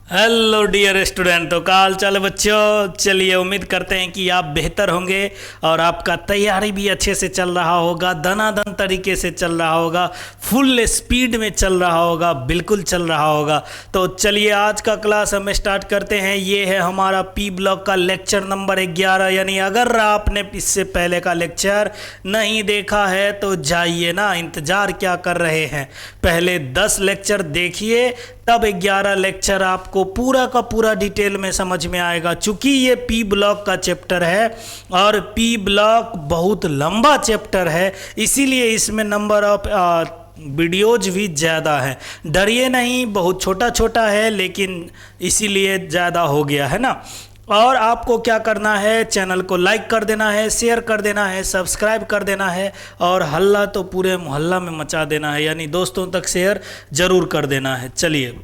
Hello dear student, तो का हाल चाल बच्चों। चलिए, उम्मीद करते हैं कि आप बेहतर होंगे और आपका तैयारी भी अच्छे से चल रहा होगा, दनादन तरीके से चल रहा होगा, फुल स्पीड में चल रहा होगा, बिल्कुल चल रहा होगा। तो चलिए आज का क्लास हम स्टार्ट करते हैं। ये है हमारा पी ब्लॉक का लेक्चर नंबर 11। यानी अगर आपने इससे पहले का लेक्चर नहीं देखा है तो जाइए ना, इंतज़ार क्या कर रहे हैं। पहले 10 लेक्चर देखिए, तब 11 लेक्चर आपको पूरा का पूरा डिटेल में समझ में आएगा। चूंकि ये पी ब्लॉक का चैप्टर है और पी ब्लॉक बहुत लंबा चैप्टर है, इसीलिए इसमें नंबर ऑफ वीडियोज भी ज़्यादा है। डरिए नहीं, बहुत छोटा छोटा है, लेकिन इसीलिए ज़्यादा हो गया है ना। और आपको क्या करना है, चैनल को लाइक कर देना है, शेयर कर देना है, सब्सक्राइब कर देना है और हल्ला तो पूरे मोहल्ला में मचा देना है, यानी दोस्तों तक शेयर ज़रूर कर देना है। चलिए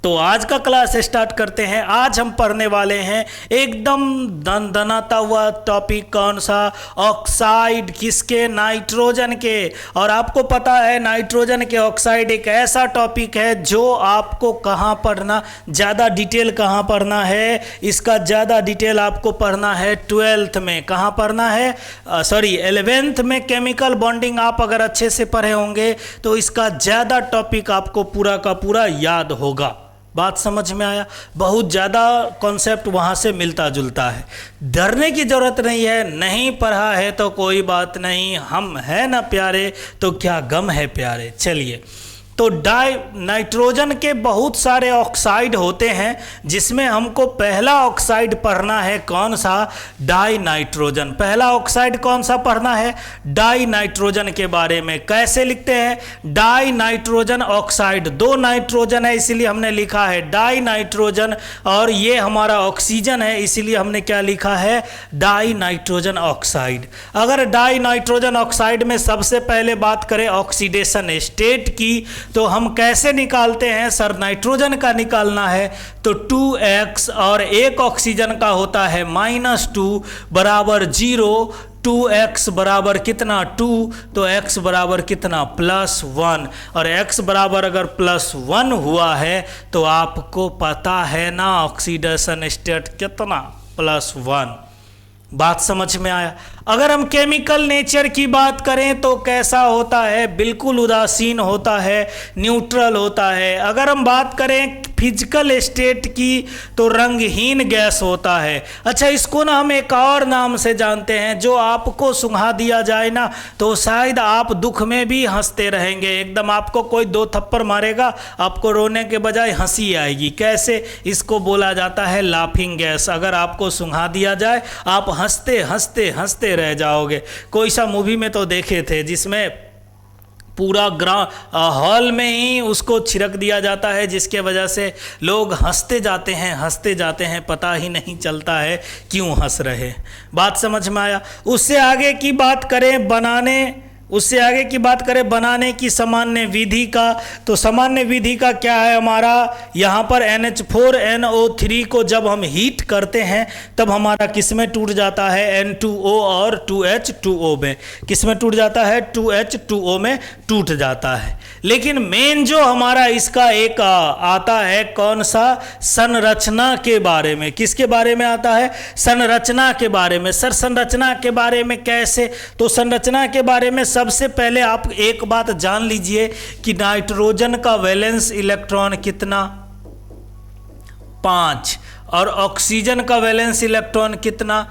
तो आज का क्लास स्टार्ट करते हैं। आज हम पढ़ने वाले हैं एकदम दनाता हुआ टॉपिक। कौन सा? ऑक्साइड। किसके? नाइट्रोजन के। और आपको पता है नाइट्रोजन के ऑक्साइड एक ऐसा टॉपिक है जो आपको कहाँ पढ़ना, ज़्यादा डिटेल कहाँ पढ़ना है, इसका ज़्यादा डिटेल आपको पढ़ना है 12th में। कहाँ पढ़ना है? 11th में केमिकल बॉन्डिंग आप अगर अच्छे से पढ़े होंगे तो इसका ज़्यादा टॉपिक आपको पूरा का पूरा याद होगा। बात समझ में आया? बहुत ज़्यादा कॉन्सेप्ट वहाँ से मिलता जुलता है। डरने की ज़रूरत नहीं है, नहीं पढ़ा है तो कोई बात नहीं, हम हैं ना प्यारे, तो क्या गम है प्यारे। चलिए, तो नाइट्रोजन के बहुत सारे ऑक्साइड होते हैं, जिसमें हमको पहला ऑक्साइड पढ़ना है। कौन सा? Die nitrogen. पहला ऑक्साइड कौन सा पढ़ना है? डाई नाइट्रोजन के बारे में। कैसे लिखते हैं? Die nitrogen oxide. 2 नाइट्रोजन है इसीलिए हमने लिखा है डाई नाइट्रोजन, और ये हमारा ऑक्सीजन है इसीलिए हमने क्या लिखा है? Die nitrogen oxide. अगर डाई नाइट्रोजन ऑक्साइड में सबसे पहले बात करें ऑक्सीडेशन स्टेट की, तो हम कैसे निकालते हैं? सर नाइट्रोजन का निकालना है तो 2x और एक ऑक्सीजन का होता है -2 बराबर 0। 2x बराबर कितना? 2, तो x बराबर कितना? +1। और x बराबर अगर +1 हुआ है तो आपको पता है ना ऑक्सीडेशन स्टेट कितना? +1। बात समझ में आया? अगर हम केमिकल नेचर की बात करें तो कैसा होता है? बिल्कुल उदासीन होता है, न्यूट्रल होता है। अगर हम बात करें फिजिकल स्टेट की तो रंगहीन गैस होता है। अच्छा, इसको ना हम एक और नाम से जानते हैं, जो आपको सुंघा दिया जाए ना तो शायद आप दुख में भी हंसते रहेंगे। एकदम आपको कोई 2 थप्पड़ मारेगा, आपको रोने के बजाय हंसी आएगी। कैसे? इसको बोला जाता है लाफिंग गैस। अगर आपको सुंघा दिया जाए आप हंसते हंसते हंसते रह जाओगे। कोई सा मूवी में तो देखे थे जिसमें पूरा हॉल में ही उसको छिड़क दिया जाता है, जिसके वजह से लोग हंसते जाते हैं, पता ही नहीं चलता है क्यों हंस रहे। बात समझ में आया? उससे आगे की बात करें बनाने की सामान्य विधि का, तो सामान्य विधि का क्या है हमारा? यहाँ पर NH4NO3 को जब हम हीट करते हैं तब हमारा किस में टूट जाता है? N2O और 2H2O में। किस में टूट जाता है? 2H2O में टूट जाता है। लेकिन मेन जो हमारा इसका एक आता है, कौन सा? संरचना के बारे में। किसके बारे में आता है? संरचना के बारे में। सर संरचना के बारे में कैसे? तो संरचना के बारे में सबसे पहले आप एक बात जान लीजिए कि नाइट्रोजन का वैलेंस इलेक्ट्रॉन कितना? 5। और ऑक्सीजन का वैलेंस इलेक्ट्रॉन कितना?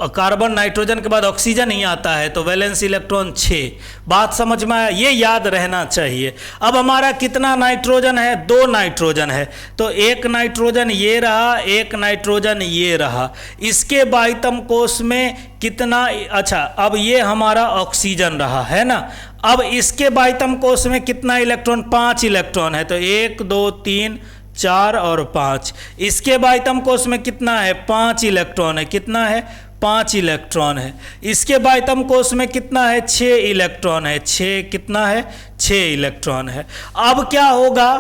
कार्बन नाइट्रोजन के बाद ऑक्सीजन ही आता है, तो वैलेंस इलेक्ट्रॉन 6। बात समझ में आया? ये याद रहना चाहिए। अब हमारा कितना नाइट्रोजन है? 2 नाइट्रोजन है, तो एक नाइट्रोजन ये रहा, एक नाइट्रोजन ये रहा। इसके बाह्यतम कोश में कितना? अच्छा, अब ये हमारा ऑक्सीजन रहा है ना। अब इसके बाह्यतम कोश में कितना इलेक्ट्रॉन? 5 इलेक्ट्रॉन है, तो 1 2 3 4 और 5। इसके बाह्यतम कोश में कितना है? 5 इलेक्ट्रॉन है। कितना है? 5 इलेक्ट्रॉन है। इसके बाह्यतम कोश में कितना है? 6 इलेक्ट्रॉन है। 6 कितना है? 6 इलेक्ट्रॉन है। अब क्या होगा?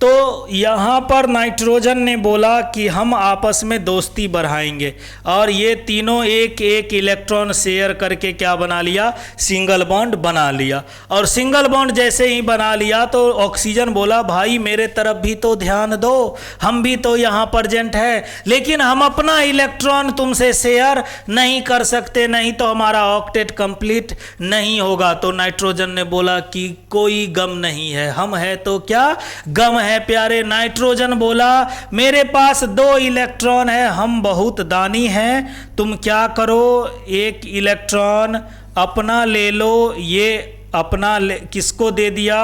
तो यहाँ पर नाइट्रोजन ने बोला कि हम आपस में दोस्ती बढ़ाएंगे, और ये तीनों एक एक इलेक्ट्रॉन शेयर करके क्या बना लिया, सिंगल बॉन्ड बना लिया। और सिंगल बॉन्ड जैसे ही बना लिया तो ऑक्सीजन बोला भाई मेरे तरफ भी तो ध्यान दो, हम भी तो यहाँ प्रेजेंट है, लेकिन हम अपना इलेक्ट्रॉन तुमसे शेयर नहीं कर सकते, नहीं तो हमारा ऑक्टेट कंप्लीट नहीं होगा। तो नाइट्रोजन ने बोला कि कोई गम नहीं है, हम है तो क्या गम है प्यारे। नाइट्रोजन बोला मेरे पास 2 इलेक्ट्रॉन है, हम बहुत दानी हैं, तुम क्या करो एक इलेक्ट्रॉन अपना ले लो, ये अपना किसको दे दिया,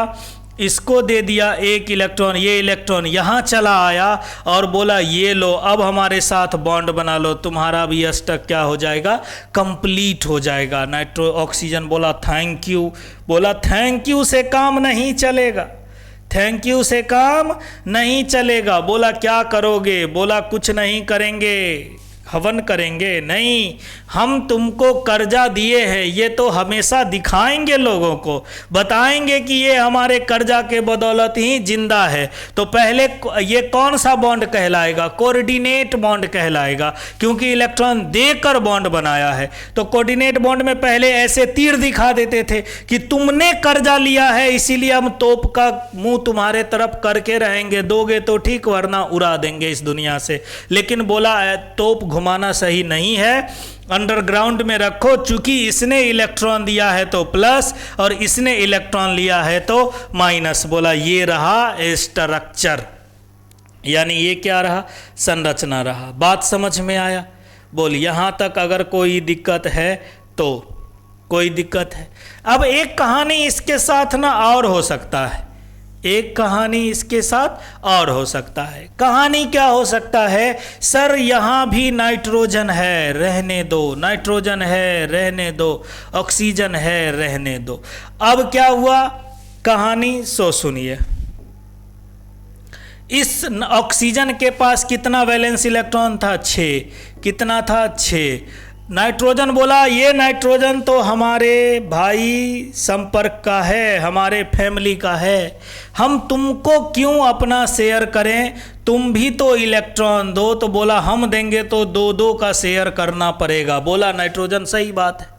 इसको दे दिया एक इलेक्ट्रॉन, ये इलेक्ट्रॉन यहाँ चला आया और बोला ये लो अब हमारे साथ बॉन्ड बना लो, तुम्हारा भी अष्टक क्या हो जाएगा, कंप्लीट हो जाएगा। ऑक्सीजन बोला थैंक यू, बोला थैंक यू से काम नहीं चलेगा, थैंक यू से काम नहीं चलेगा। बोला क्या करोगे, बोला कुछ नहीं करेंगे, हवन करेंगे, नहीं हम तुमको कर्जा दिए हैं, ये तो हमेशा दिखाएंगे लोगों को, बताएंगे कि ये हमारे कर्जा के बदौलत ही जिंदा है। तो पहले ये कौन सा बॉन्ड कहलाएगा, कोऑर्डिनेट बॉन्ड कहलाएगा, क्योंकि इलेक्ट्रॉन देकर बॉन्ड बनाया है। तो कोऑर्डिनेट बॉन्ड में पहले ऐसे तीर दिखा देते थे कि तुमने कर्जा लिया है इसीलिए हम तोप का मुंह तुम्हारे तरफ करके रहेंगे, दोगे तो ठीक वरना उड़ा देंगे इस दुनिया से। लेकिन बोला तोप घुमाना सही नहीं है, अंडरग्राउंड में रखो, चूंकि इसने इलेक्ट्रॉन दिया है तो प्लस और इसने इलेक्ट्रॉन लिया है तो माइनस। बोला ये रहा स्ट्रक्चर, यानी ये क्या रहा, संरचना रहा। बात समझ में आया? बोल यहाँ तक अगर कोई दिक्कत है तो कोई दिक्कत है। अब एक कहानी इसके साथ ना और हो सकता है, एक कहानी इसके साथ और हो सकता है। कहानी क्या हो सकता है, सर यहाँ भी नाइट्रोजन है रहने दो, नाइट्रोजन है रहने दो, ऑक्सीजन है रहने दो। अब क्या हुआ कहानी सो सुनिए। इस ऑक्सीजन के पास कितना वैलेंस इलेक्ट्रॉन था, 6। कितना था, 6। नाइट्रोजन बोला ये नाइट्रोजन तो हमारे भाई संपर्क का है, हमारे फैमिली का है, हम तुमको क्यों अपना शेयर करें, तुम भी तो इलेक्ट्रॉन दो। तो बोला हम देंगे तो 2-2 का शेयर करना पड़ेगा। बोला नाइट्रोजन सही बात है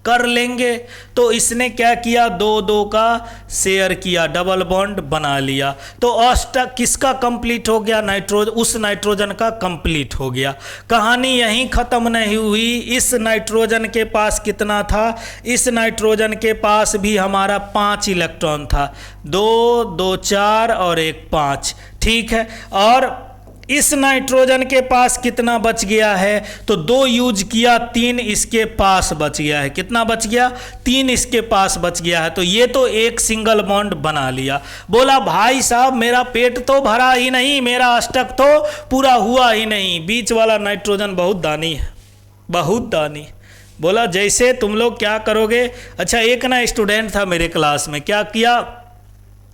कर लेंगे। तो इसने क्या किया, 2-2 का शेयर किया, डबल बॉन्ड बना लिया। तो अष्टक किसका कंप्लीट हो गया, नाइट्रोजन, उस नाइट्रोजन का कंप्लीट हो गया। कहानी यहीं खत्म नहीं हुई। इस नाइट्रोजन के पास कितना था, इस नाइट्रोजन के पास भी हमारा 5 इलेक्ट्रॉन था, 2, 2, 4 और 1, 5। ठीक है, और इस नाइट्रोजन के पास कितना बच गया है, तो 2 यूज किया, 3 इसके पास बच गया है। कितना बच गया, 3 इसके पास बच गया है। तो ये तो एक सिंगल बॉन्ड बना लिया। बोला भाई साहब मेरा पेट तो भरा ही नहीं, मेरा अष्टक तो पूरा हुआ ही नहीं, बीच वाला नाइट्रोजन बहुत दानी है, बहुत दानी। बोला जैसे तुम लोग क्या करोगे। अच्छा एक ना स्टूडेंट था मेरे क्लास में, क्या किया,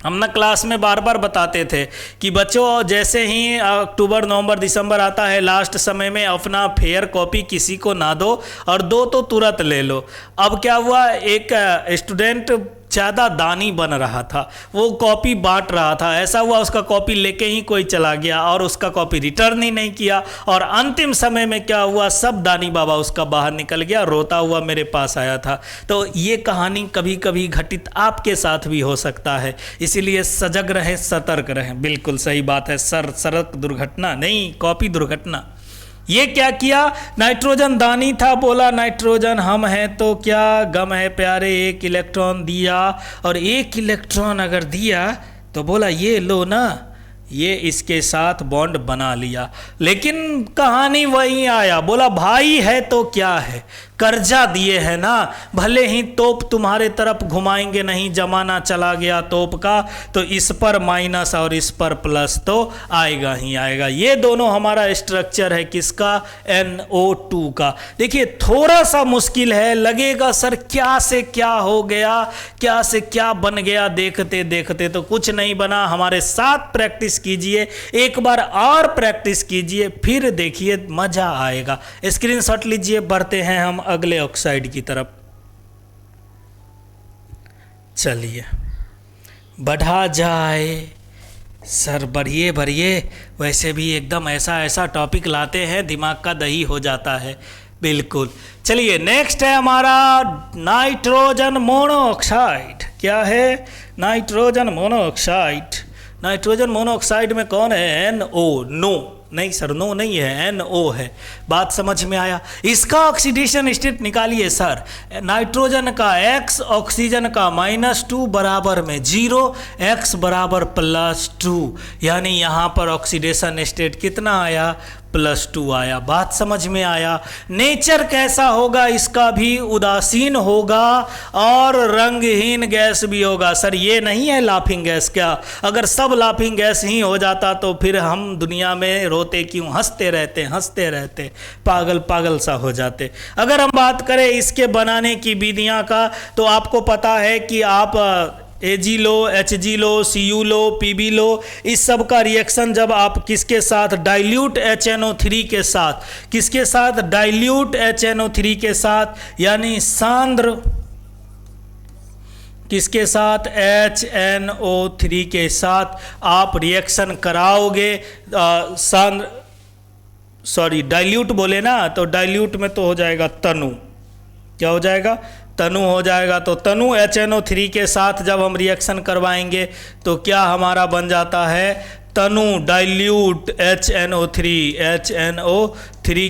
हम ना क्लास में बार बार बताते थे कि बच्चों जैसे ही अक्टूबर नवंबर दिसंबर आता है लास्ट समय में अपना फेयर कॉपी किसी को ना दो, और दो तो तुरंत ले लो। अब क्या हुआ, एक स्टूडेंट ज़्यादा दानी बन रहा था, वो कॉपी बांट रहा था, ऐसा हुआ उसका कॉपी लेके ही कोई चला गया और उसका कॉपी रिटर्न ही नहीं किया, और अंतिम समय में क्या हुआ, सब दानी बाबा उसका बाहर निकल गया, रोता हुआ मेरे पास आया था। तो ये कहानी कभी कभी घटित आपके साथ भी हो सकता है, इसीलिए सजग रहें, सतर्क रहें। बिल्कुल सही बात है सर, सड़क दुर्घटना नहीं, कॉपी दुर्घटना। ये क्या किया, नाइट्रोजन दानी था, बोला नाइट्रोजन हम हैं तो क्या गम है प्यारे, 1 इलेक्ट्रॉन दिया, और 1 इलेक्ट्रॉन अगर दिया तो बोला ये लो ना, ये इसके साथ बॉन्ड बना लिया। लेकिन कहानी वही आया, बोला भाई है तो क्या है, कर्जा दिए है ना, भले ही तोप तुम्हारे तरफ घुमाएंगे नहीं, जमाना चला गया तोप का, तो इस पर माइनस और इस पर प्लस तो आएगा ही आएगा। ये दोनों हमारा स्ट्रक्चर है किसका, NO2 का। देखिए थोड़ा सा मुश्किल है, लगेगा सर क्या से क्या हो गया, क्या से क्या बन गया, देखते देखते तो कुछ नहीं बना। हमारे साथ प्रैक्टिस कीजिए, एक बार और प्रैक्टिस कीजिए, फिर देखिए मजा आएगा। स्क्रीनशॉट लीजिए, बढ़ते हैं हम अगले ऑक्साइड की तरफ। चलिए, बढ़ा जाए सर बढ़िए बढ़िए, वैसे भी एकदम ऐसा ऐसा टॉपिक लाते हैं दिमाग का दही हो जाता है। बिल्कुल। चलिए नेक्स्ट है हमारा नाइट्रोजन मोनोऑक्साइड। क्या है? Nitrogen monoxide. नाइट्रोजन मोनोऑक्साइड में कौन है? NO। नो नहीं सर, नो नहीं है, NO है। बात समझ में आया? इसका ऑक्सीडेशन स्टेट निकालिए सर। नाइट्रोजन का X, ऑक्सीजन का -2 बराबर में 0, X बराबर +2, यानी यहाँ पर ऑक्सीडेशन स्टेट कितना आया? +2 आया। बात समझ में आया? नेचर कैसा होगा इसका? भी उदासीन होगा और रंगहीन गैस भी होगा। सर ये नहीं है लाफिंग गैस क्या? अगर सब लाफिंग गैस ही हो जाता तो फिर हम दुनिया में रोते क्यों? हंसते रहते पागल पागल सा हो जाते। अगर हम बात करें इसके बनाने की विधियां का, तो आपको पता है कि आप Ag लो, Hg लो, Cu लो, Pb लो, इस सब का रिएक्शन जब आप किसके साथ? डाइल्यूट HNO3 के साथ। किसके साथ? डाइल्यूट HNO3 के साथ, यानी सांद्र किसके साथ? HNO3 के साथ आप रिएक्शन कराओगे। सांद्र सॉरी डाइल्यूट बोले ना, तो डाइल्यूट में तो हो जाएगा तनु। क्या हो जाएगा? तनु हो जाएगा। तो तनु HNO3 के साथ जब हम रिएक्शन करवाएंगे तो क्या हमारा बन जाता है? तनु डाइल्यूट HNO3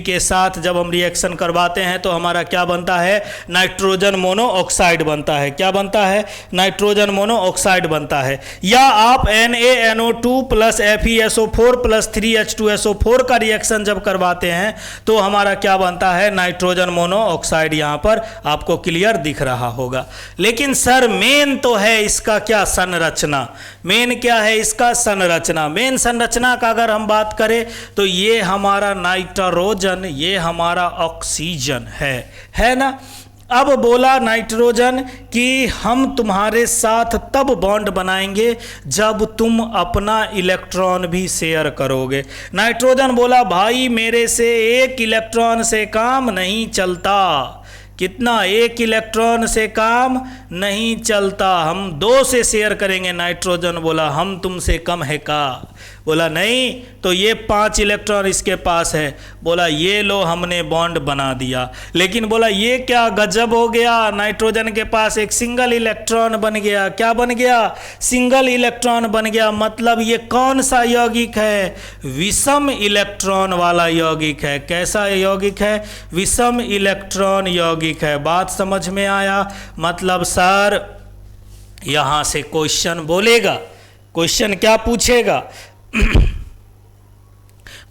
के साथ जब हम रिएक्शन करवाते हैं तो हमारा क्या बनता है? नाइट्रोजन मोनोऑक्साइड बनता है। क्या बनता है? नाइट्रोजन मोनोऑक्साइड बनता है। या आप NaNO2 plus FeSO4 plus 3H2SO4 का रिएक्शन जब करवाते हैं तो हमारा क्या बनता है? Nitrogen monoxide. यहाँ पर आपको क्लियर दिख रहा होगा। लेकिन सर मेन तो है इसका क्या? संरचना। मेन क्या है इसका? संरचना। मेन संरचना का अगर हम बात करें तो ये हमारा नाइट्रोजन, ये हमारा ऑक्सीजन है ना। अब बोला नाइट्रोजन कि हम तुम्हारे साथ तब बॉन्ड बनाएंगे जब तुम अपना इलेक्ट्रॉन भी शेयर करोगे। नाइट्रोजन बोला भाई मेरे से 1 इलेक्ट्रॉन से काम नहीं चलता। कितना? 1 इलेक्ट्रॉन से काम नहीं चलता, हम 2 से शेयर करेंगे। नाइट्रोजन बोला हम तुमसे कम है का? बोला नहीं, तो ये 5 इलेक्ट्रॉन इसके पास है। बोला ये लो हमने बॉन्ड बना दिया। लेकिन बोला ये क्या गजब हो गया, नाइट्रोजन के पास एक सिंगल इलेक्ट्रॉन बन गया। क्या बन गया? सिंगल इलेक्ट्रॉन बन गया। मतलब ये कौन सा यौगिक है? विषम इलेक्ट्रॉन वाला यौगिक है। कैसा यौगिक है? विषम इलेक्ट्रॉन यौगिक है। बात समझ में आया? मतलब सर यहां से क्वेश्चन बोलेगा। क्वेश्चन क्या पूछेगा?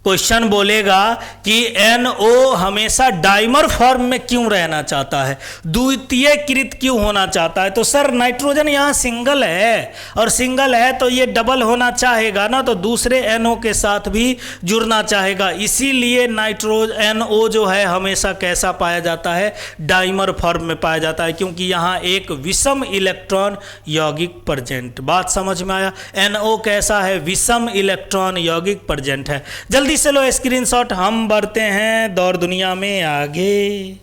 क्वेश्चन बोलेगा कि NO हमेशा डाइमर फॉर्म में क्यों रहना चाहता है, द्वितीयकृत क्यों होना चाहता है? तो सर नाइट्रोजन यहाँ सिंगल है, और सिंगल है तो ये डबल होना चाहेगा ना, तो दूसरे NO के साथ भी जुड़ना चाहेगा। इसीलिए NO जो है हमेशा कैसा पाया जाता है? डाइमर फॉर्म में पाया जाता है, क्योंकि यहाँ एक विषम इलेक्ट्रॉन यौगिक प्रेजेंट। बात समझ में आया? NO कैसा है? विषम इलेक्ट्रॉन यौगिक प्रेजेंट है। जल्दी से लो स्क्रीनशॉट, हम बढ़ते हैं दौर दुनिया में आगे।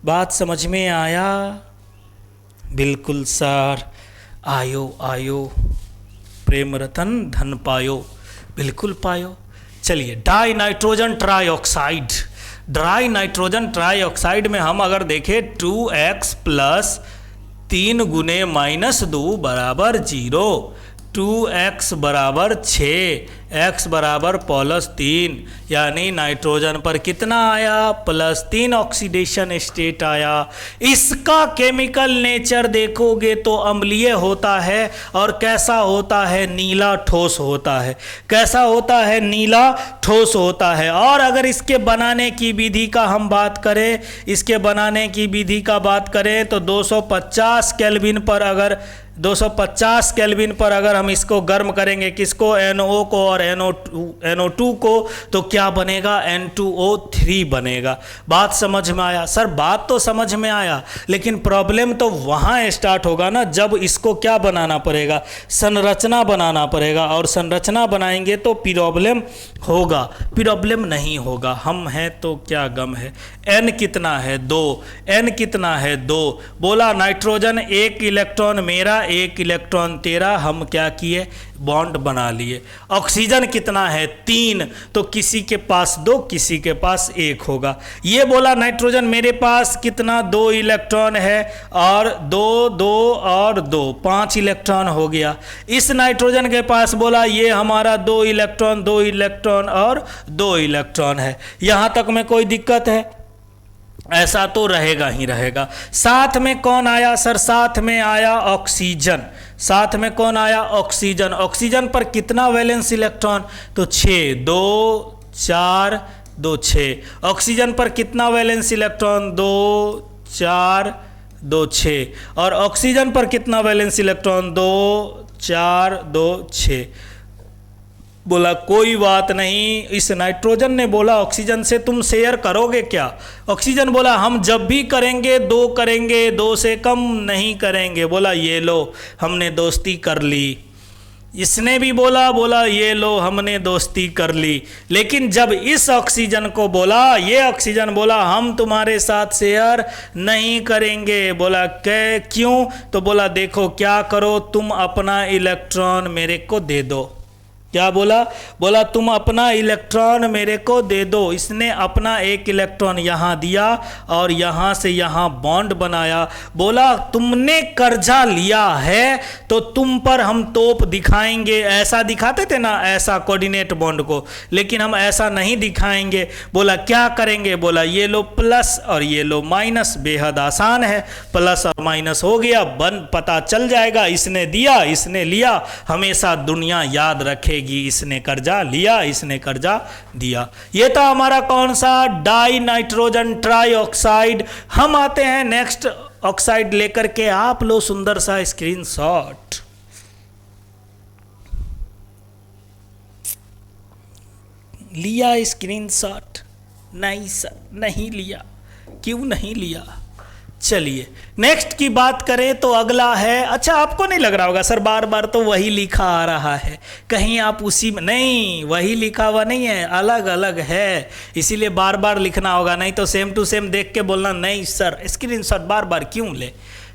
बात समझ में आया? बिल्कुल सर। आयो आयो प्रेम रतन धन पायो, बिल्कुल पायो। चलिए die nitrogen trioxide. Dry nitrogen trioxide में हम अगर देखें 2x प्लस 3 गुने -2 बराबर 0, 2x बराबर 6, x बराबर +3, यानी नाइट्रोजन पर कितना आया? +3 ऑक्सीडेशन स्टेट आया। इसका केमिकल नेचर देखोगे तो अम्लीय होता है, और कैसा होता है? नीला ठोस होता है। कैसा होता है? नीला ठोस होता है। और अगर इसके बनाने की विधि का हम बात करें, इसके बनाने की विधि का बात करें तो 250 केल्विन पर अगर 250 केल्विन पर अगर हम इसको गर्म करेंगे, किसको? NO को और NO2 को, तो क्या बनेगा? N2O3 बनेगा। बात समझ में आया? सर बात तो समझ में आया, लेकिन प्रॉब्लम तो वहाँ स्टार्ट होगा ना जब इसको क्या बनाना पड़ेगा? संरचना बनाना पड़ेगा, और संरचना बनाएंगे तो प्रॉब्लम होगा। प्रॉब्लम नहीं होगा, हम हैं तो क्या गम है। N कितना है? 2। N कितना है? 2। बोला नाइट्रोजन 1 इलेक्ट्रॉन मेरा, 1 इलेक्ट्रॉन तेरा। हम क्या किए? बॉन्ड बना लिए। ऑक्सीजन कितना है 3, तो किसी के पास 2 किसी के पास 1 होगा। ये बोला नाइट्रोजन मेरे पास कितना 2 इलेक्ट्रॉन है और 2 2 और 2 5 इलेक्ट्रॉन हो गया। इस नाइट्रोजन के पास बोला ये हमारा 2 इलेक्ट्रॉन 2 इलेक्ट्रॉन और 2 इलेक्ट्रॉन है। यहाँ तक में कोई दिक्कत है? ऐसा तो रहेगा ही रहेगा। साथ में कौन आया सर? साथ में आया ऑक्सीजन। साथ में कौन आया? ऑक्सीजन। ऑक्सीजन पर कितना वैलेंस इलेक्ट्रॉन? तो 6, 2 4 2 6। ऑक्सीजन पर कितना वैलेंस इलेक्ट्रॉन? 2 4 2 6। और ऑक्सीजन पर कितना वैलेंस इलेक्ट्रॉन? 2 4 2 6। बोला कोई बात नहीं। इस नाइट्रोजन ने बोला ऑक्सीजन से तुम शेयर करोगे क्या? ऑक्सीजन बोला हम जब भी करेंगे 2 करेंगे, 2 से कम नहीं करेंगे। बोला ये लो हमने दोस्ती कर ली। इसने भी बोला ये लो हमने दोस्ती कर ली। लेकिन जब इस ऑक्सीजन को बोला, ये ऑक्सीजन बोला हम तुम्हारे साथ शेयर नहीं करेंगे। बोला क्यों? तो बोला देखो क्या करो, तुम अपना इलेक्ट्रॉन मेरे को दे दो। क्या बोला तुम अपना इलेक्ट्रॉन मेरे को दे दो। इसने अपना 1 इलेक्ट्रॉन यहाँ दिया और यहाँ से यहाँ बॉन्ड बनाया। बोला तुमने कर्जा लिया है तो तुम पर हम तोप दिखाएंगे। ऐसा दिखाते थे ना, ऐसा कोऑर्डिनेट बॉन्ड को, लेकिन हम ऐसा नहीं दिखाएंगे। बोला क्या करेंगे? बोला ये लो प्लस और ये लो माइनस। बेहद आसान है, प्लस और माइनस हो गया, पता चल जाएगा। इसने दिया इसने लिया, हमेशा दुनिया याद रखेगी इसने कर्जा लिया इसने कर्जा दिया। ये था हमारा कौन सा? Die nitrogen trioxide. हम आते हैं नेक्स्ट ऑक्साइड लेकर के। आप लो सुंदर सा स्क्रीनशॉट। लिया स्क्रीनशॉट? नहीं सर नहीं लिया। क्यों नहीं लिया? चलिए नेक्स्ट की बात करें तो अगला है। अच्छा आपको नहीं लग रहा होगा सर बार बार तो वही लिखा आ रहा है, कहीं आप उसी में? नहीं, वही लिखा हुआ नहीं है, अलग अलग है, इसीलिए बार बार लिखना होगा। नहीं तो सेम टू सेम देख के बोलना नहीं सर स्क्रीनशॉट बार बार क्यों ले।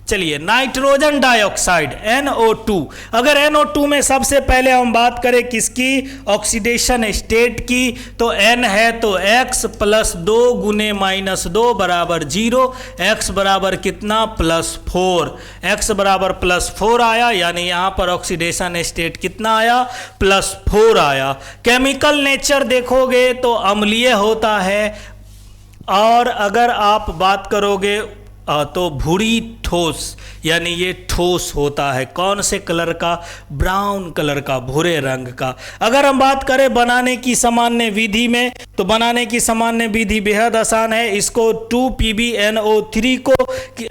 चलिए नाइट्रोजन डाइऑक्साइड NO2। अगर NO2 में सबसे पहले हम बात करें किसकी? ऑक्सीडेशन स्टेट की, तो N है तो X + 2 × -2 = 0। X बराबर कितना? +4। X बराबर +4 आया, यानी यहाँ पर ऑक्सीडेशन स्टेट कितना आया? +4 आया। केमिकल नेचर देखोगे तो अम्लीय होता है। और अगर आप बात करोगे तो भूरी ठोस, यानी ये ठोस होता है। कौन से कलर का? ब्राउन कलर का, भूरे रंग का। अगर हम बात करें बनाने की सामान्य विधि में, तो बनाने की सामान्य विधि बेहद आसान है। इसको 2PbNO3 को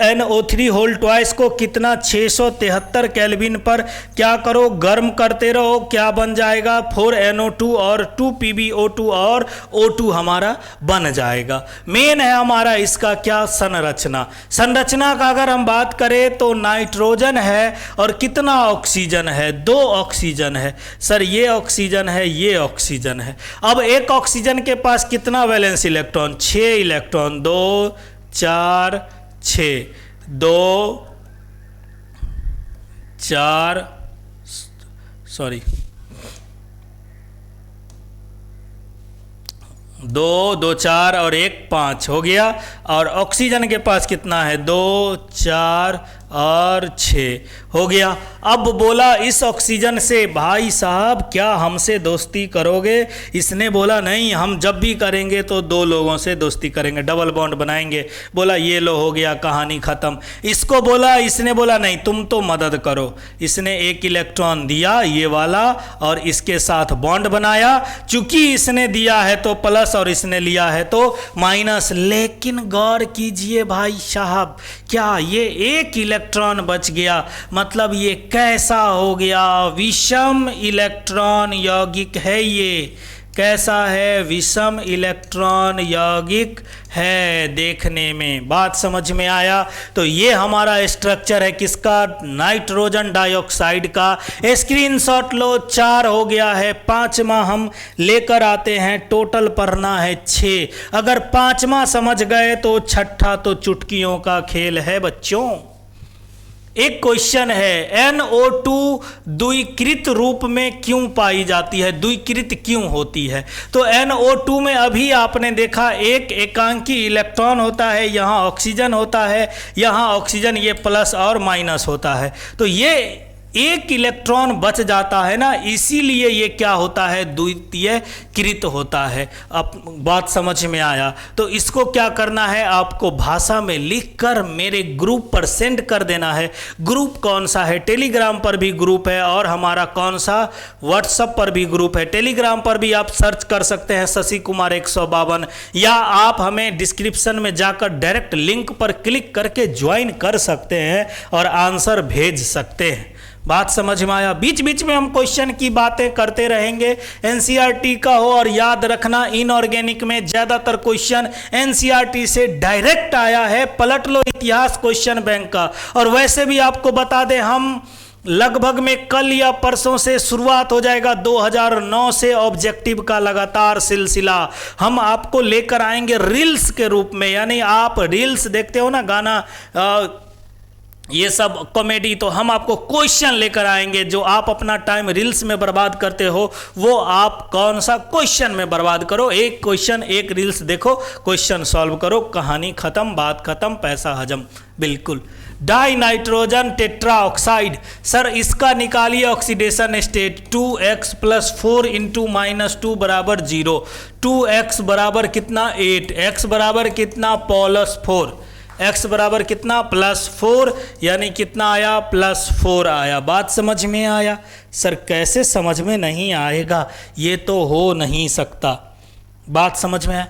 NO3 होल ट्वाइस को कितना 673 केल्विन पर क्या करो? गर्म करते रहो। क्या बन जाएगा? 4NO2 और 2PbO2 और O2 हमारा बन जाएगा। मेन है हमारा इसका क्या? संरचना। संरचना का अगर हम बात करें तो नाइट्रोजन है और कितना ऑक्सीजन है? 2 ऑक्सीजन है। सर ये ऑक्सीजन है ये ऑक्सीजन है। अब एक ऑक्सीजन के पास कितना वैलेंस इलेक्ट्रॉन? 6 इलेक्ट्रॉन। 2 4 6 2 4 सॉरी 2 2 4 और 1 5 हो गया। और ऑक्सीजन के पास कितना है? 2 4 और 6 हो गया। अब बोला इस ऑक्सीजन से भाई साहब क्या हमसे दोस्ती करोगे? इसने बोला नहीं, हम जब भी करेंगे तो 2 लोगों से दोस्ती करेंगे, डबल बॉन्ड बनाएंगे। बोला ये लो हो गया, कहानी खत्म। इसको बोला, इसने बोला नहीं तुम तो मदद करो। इसने 1 इलेक्ट्रॉन दिया ये वाला और इसके साथ बॉन्ड बनाया। चूंकि इसने दिया है तो प्लस और इसने लिया है तो माइनस। लेकिन गौर कीजिए भाई साहब, क्या ये 1 इलेक्ट्रॉन बच गया? मतलब ये कैसा हो गया? विषम इलेक्ट्रॉन यौगिक है ये। कैसा है? विषम इलेक्ट्रॉन यौगिक है। देखने में बात समझ में आया? तो ये हमारा स्ट्रक्चर है किसका? नाइट्रोजन डाइऑक्साइड का। स्क्रीनशॉट लो। 4 हो गया है, 5वां हम लेकर आते हैं। टोटल पढ़ना है 6। अगर 5वां समझ गए तो 6ठा तो चुटकियों का खेल है बच्चों। एक क्वेश्चन है, NO2 द्विकृत रूप में क्यों पाई जाती है, द्विकृत क्यों होती है? तो NO2 में अभी आपने देखा एक एकांकी इलेक्ट्रॉन होता है, यहाँ ऑक्सीजन होता है, यहाँ ऑक्सीजन, ये प्लस और माइनस होता है, तो ये एक इलेक्ट्रॉन बच जाता है ना, इसीलिए ये क्या होता है, द्वितीय कृत होता है। अब बात समझ में आया? तो इसको क्या करना है, आपको भाषा में लिखकर मेरे ग्रुप पर सेंड कर देना है। ग्रुप कौन सा है? टेलीग्राम पर भी ग्रुप है और हमारा कौन सा, व्हाट्सएप पर भी ग्रुप है। टेलीग्राम पर भी आप सर्च कर सकते हैं शशि कुमार 152, या आप हमें डिस्क्रिप्शन में जाकर डायरेक्ट लिंक पर क्लिक करके ज्वाइन कर सकते हैं और आंसर भेज सकते हैं। बात समझ में आया? बीच बीच में हम क्वेश्चन की बातें करते रहेंगे, एनसीईआरटी का हो, और याद रखना इनऑर्गेनिक में ज्यादातर क्वेश्चन एनसीईआरटी से डायरेक्ट आया है। पलट लो इतिहास क्वेश्चन बैंक का। और वैसे भी आपको बता दें, हम लगभग में कल या परसों से शुरुआत हो जाएगा 2009 से ऑब्जेक्टिव का लगातार सिलसिला हम आपको लेकर आएंगे रील्स के रूप में। यानी आप रील्स देखते हो ना, गाना ये सब कॉमेडी, तो हम आपको क्वेश्चन लेकर आएंगे। जो आप अपना टाइम रील्स में बर्बाद करते हो, वो आप कौन सा क्वेश्चन में बर्बाद करो। एक क्वेश्चन, एक रील्स देखो, क्वेश्चन सॉल्व करो, कहानी खत्म, बात खत्म, पैसा हजम। बिल्कुल। डाई नाइट्रोजन टेट्राऑक्साइड, सर इसका निकालिए ऑक्सीडेशन स्टेट। 2x + 4 × -2 बराबर 0। 2x बराबर कितना, 8। x बराबर कितना, +4। x बराबर कितना, +4, यानी कितना आया, +4 आया। बात समझ में आया? सर कैसे समझ में नहीं आएगा, ये तो हो नहीं सकता। बात समझ में आया?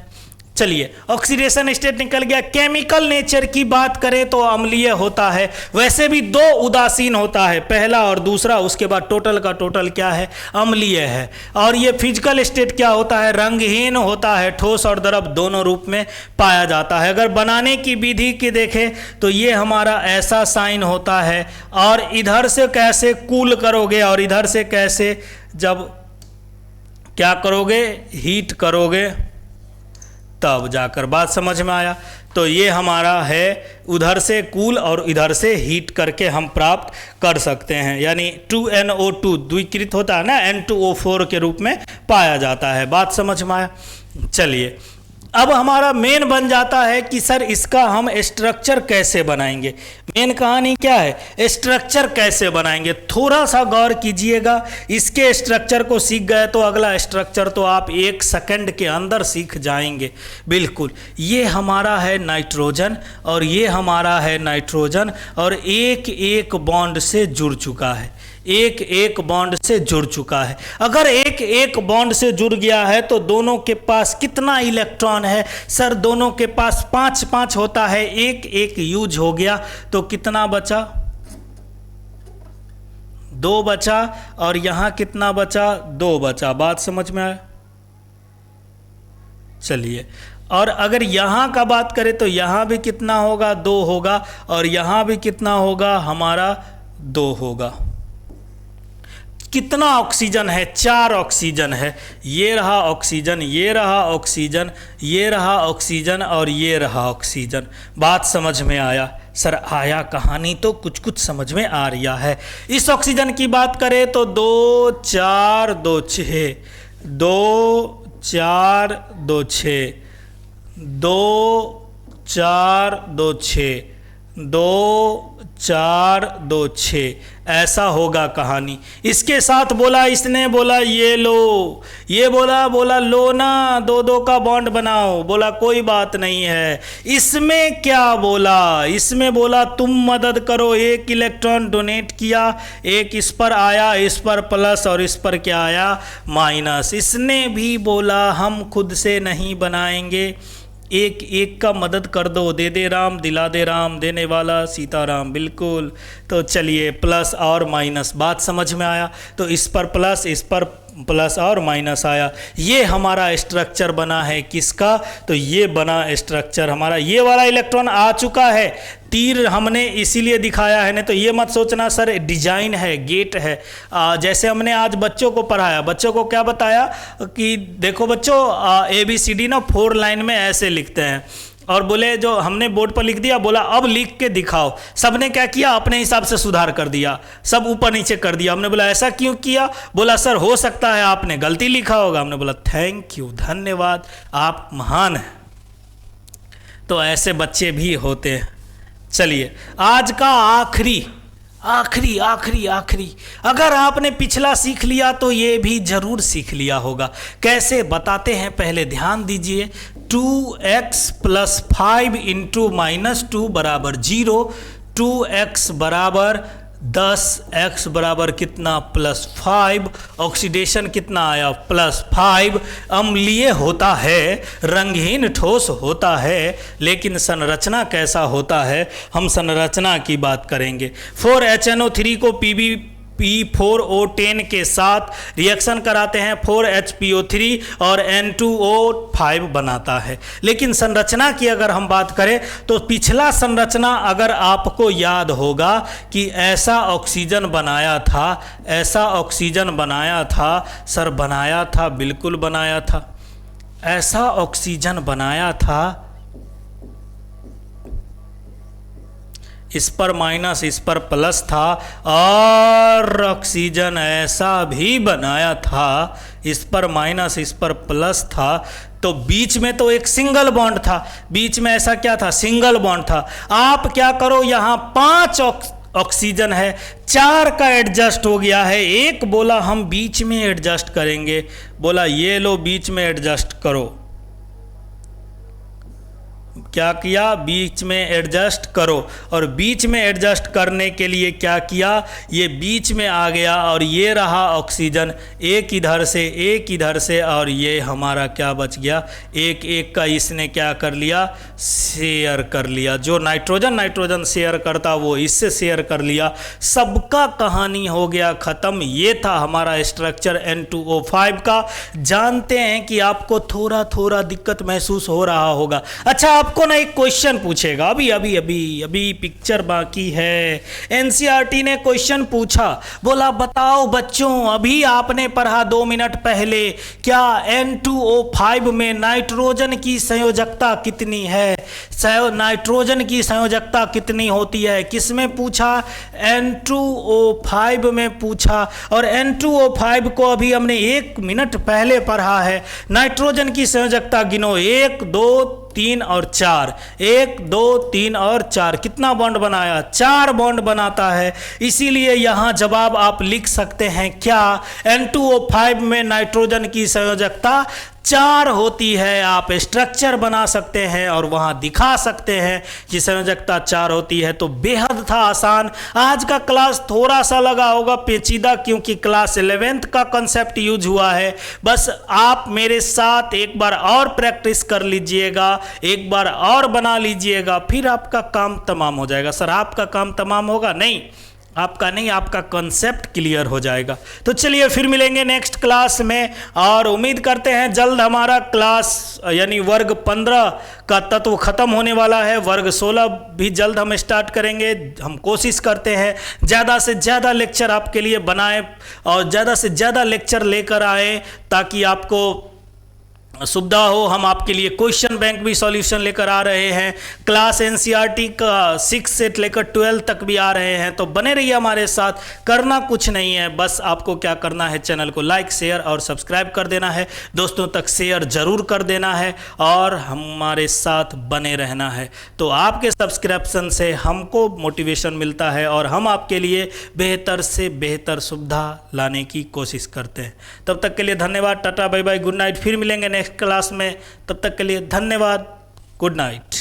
चलिए, ऑक्सीडेशन स्टेट निकल गया। केमिकल नेचर की बात करें तो अम्लीय होता है। वैसे भी दो उदासीन होता है, पहला और दूसरा, उसके बाद टोटल का टोटल क्या है, अम्लीय है। और ये फिजिकल स्टेट क्या होता है, रंगहीन होता है, ठोस और द्रव दोनों रूप में पाया जाता है। अगर बनाने की विधि की देखें तो ये हमारा ऐसा साइन होता है, और इधर से कैसे कूल करोगे और इधर से कैसे जब क्या करोगे, हीट करोगे, तब जाकर बात समझ में आया। तो ये हमारा है, उधर से कूल और इधर से हीट करके हम प्राप्त कर सकते हैं। यानी 2NO2 द्विकृत होता है ना, N2O4 के रूप में पाया जाता है। बात समझ में आया? चलिए, अब हमारा मेन बन जाता है कि सर इसका हम स्ट्रक्चर कैसे बनाएंगे। मेन कहानी क्या है, स्ट्रक्चर कैसे बनाएंगे। थोड़ा सा गौर कीजिएगा, इसके स्ट्रक्चर को सीख गए तो अगला स्ट्रक्चर तो आप 1 सेकंड के अंदर सीख जाएंगे। बिल्कुल, ये हमारा है नाइट्रोजन और ये हमारा है नाइट्रोजन, और एक एक बॉन्ड से जुड़ चुका है, एक एक बॉन्ड से जुड़ चुका है। अगर एक एक बॉन्ड से जुड़ गया है तो दोनों के पास कितना इलेक्ट्रॉन है, सर दोनों के पास 5-5 होता है। एक एक यूज हो गया तो कितना बचा, 2 बचा, और यहां कितना बचा, 2 बचा। बात समझ में आया? चलिए, और अगर यहाँ का बात करें तो यहाँ भी कितना होगा, 2 होगा, और यहाँ भी कितना होगा, हमारा 2 होगा। कितना ऑक्सीजन है, 4 ऑक्सीजन है। ये रहा ऑक्सीजन, ये रहा ऑक्सीजन, ये रहा ऑक्सीजन, और ये रहा ऑक्सीजन। बात समझ में आया? सर आया, कहानी तो कुछ कुछ समझ में आ रहा है। इस ऑक्सीजन की बात करें तो 2 4 2 6, 2 4 2 6, 2 4 2 6, 2 4 2 6, ऐसा होगा कहानी। इसके साथ बोला, इसने बोला ये लो, ये बोला लो ना, 2-2 का बॉन्ड बनाओ, बोला कोई बात नहीं है। इसमें क्या बोला, इसमें बोला तुम मदद करो, 1 इलेक्ट्रॉन डोनेट किया, एक इस पर आया, इस पर प्लस और इस पर क्या आया, माइनस। इसने भी बोला हम खुद से नहीं बनाएंगे, एक एक का मदद कर दो, दे दे राम दिला दे राम, देने वाला सीताराम। बिल्कुल। तो चलिए, प्लस और माइनस, बात समझ में आया? तो इस पर प्लस, इस पर प्लस और माइनस आया। ये हमारा स्ट्रक्चर बना है किसका, तो ये बना स्ट्रक्चर हमारा। ये वाला इलेक्ट्रॉन आ चुका है, तीर हमने इसीलिए दिखाया है, नहीं तो ये मत सोचना सर डिजाइन है, गेट है। जैसे हमने आज बच्चों को पढ़ाया, बच्चों को क्या बताया कि देखो बच्चों ABCD ना 4 लाइन में ऐसे लिखते हैं, और बोले जो हमने बोर्ड पर लिख दिया, बोला अब लिख के दिखाओ। सबने क्या किया, अपने हिसाब से सुधार कर दिया, सब ऊपर नीचे कर दिया। हमने बोला ऐसा क्यों किया, बोला सर हो सकता है आपने गलती लिखा होगा। हमने बोला थैंक यू, धन्यवाद, आप महान हैं। तो ऐसे बच्चे भी होते हैं। चलिए आज का आखिरी अगर आपने पिछला सीख लिया तो ये भी जरूर सीख लिया होगा। कैसे बताते हैं, पहले ध्यान दीजिए। 2x + 5 × -2 बराबर 0, 2x बराबर 10, x बराबर कितना +5, ऑक्सीडेशन कितना आया +5। अम्लीय होता है, रंगहीन ठोस होता है, लेकिन संरचना कैसा होता है, हम संरचना की बात करेंगे। 4HNO3 को P4O10 के साथ रिएक्शन कराते हैं, 4HPO3 और N2O5 बनाता है। लेकिन संरचना की अगर हम बात करें तो पिछला संरचना अगर आपको याद होगा कि ऐसा ऑक्सीजन बनाया था, सर बनाया था, बिल्कुल बनाया था, ऐसा ऑक्सीजन बनाया था, इस पर माइनस इस पर प्लस था, और ऑक्सीजन ऐसा भी बनाया था, इस पर माइनस इस पर प्लस था। तो बीच में तो एक सिंगल बॉन्ड था, बीच में ऐसा क्या था, सिंगल बॉन्ड था। आप क्या करो, यहाँ 5 ऑक्सीजन है, 4 का एडजस्ट हो गया है, एक बोला हम बीच में एडजस्ट करेंगे, बोला ये लो बीच में एडजस्ट करो। क्या किया, बीच में एडजस्ट करो, और बीच में एडजस्ट करने के लिए क्या किया, ये बीच में आ गया और ये रहा ऑक्सीजन, एक इधर से, और ये हमारा क्या बच गया, एक का इसने क्या कर लिया, शेयर कर लिया। जो नाइट्रोजन शेयर करता वो इससे शेयर कर लिया, सबका कहानी हो गया ख़त्म। ये था हमारा स्ट्रक्चर N2O5 का। जानते हैं कि आपको थोड़ा दिक्कत महसूस हो रहा होगा। अच्छा, आपको ना एक क्वेश्चन पूछेगा, अभी पिक्चर बाकी है। एनसीईआरटी ने क्वेश्चन पूछा, बोला बताओ बच्चों, अभी आपने पढ़ा 2 मिनट पहले, क्या N2O5 में नाइट्रोजन की संयोजकता कितनी है, नाइट्रोजन की संयोजकता कितनी होती है? किसमें पूछा? N2O5 में पूछा। और N2O5 को अभी हमने 1 मिनट पहले पढ़ा है। नाइट्रोजन की संयोजकता गिनो, 1 2 3 और 4, 1 2 3 और 4, कितना बॉन्ड बनाया? 4 बॉन्ड बनाता है। इसीलिए यहां जवाब आप लिख सकते हैं क्या, N2O5 में नाइट्रोजन की संयोजकता 4 होती है। आप स्ट्रक्चर बना सकते हैं और वहां दिखा सकते हैं कि संयोजकता 4 होती है। तो बेहद था आसान। आज का क्लास थोड़ा सा लगा होगा पेचीदा, क्योंकि क्लास 11th का कंसेप्ट यूज हुआ है। बस आप मेरे साथ एक बार और प्रैक्टिस कर लीजिएगा, एक बार और बना लीजिएगा, फिर आपका काम तमाम हो जाएगा। सर आपका काम तमाम होगा? नहीं, आपका नहीं, आपका कॉन्सेप्ट क्लियर हो जाएगा। तो चलिए फिर मिलेंगे नेक्स्ट क्लास में, और उम्मीद करते हैं जल्द हमारा क्लास यानी वर्ग 15 का तत्व खत्म होने वाला है। वर्ग 16 भी जल्द हम स्टार्ट करेंगे। हम कोशिश करते हैं ज़्यादा से ज़्यादा लेक्चर आपके लिए बनाएं और ज़्यादा से ज़्यादा लेक्चर लेकर आएँ, ताकि आपको सुविधा हो। हम आपके लिए क्वेश्चन बैंक भी सॉल्यूशन लेकर आ रहे हैं। क्लास एनसीईआरटी का 6 से लेकर 12 तक भी आ रहे हैं। तो बने रहिए हमारे साथ। करना कुछ नहीं है, बस आपको क्या करना है, चैनल को लाइक शेयर और सब्सक्राइब कर देना है, दोस्तों तक शेयर जरूर कर देना है, और हमारे साथ बने रहना है। तो आपके सब्सक्रिप्शन से हमको मोटिवेशन मिलता है और हम आपके लिए बेहतर से बेहतर सुविधा लाने की कोशिश करते हैं। तब तक के लिए धन्यवाद, tata bye bye, good night. फिर मिलेंगे नेक्स्ट क्लास में, तब तक के लिए धन्यवाद, गुड नाइट।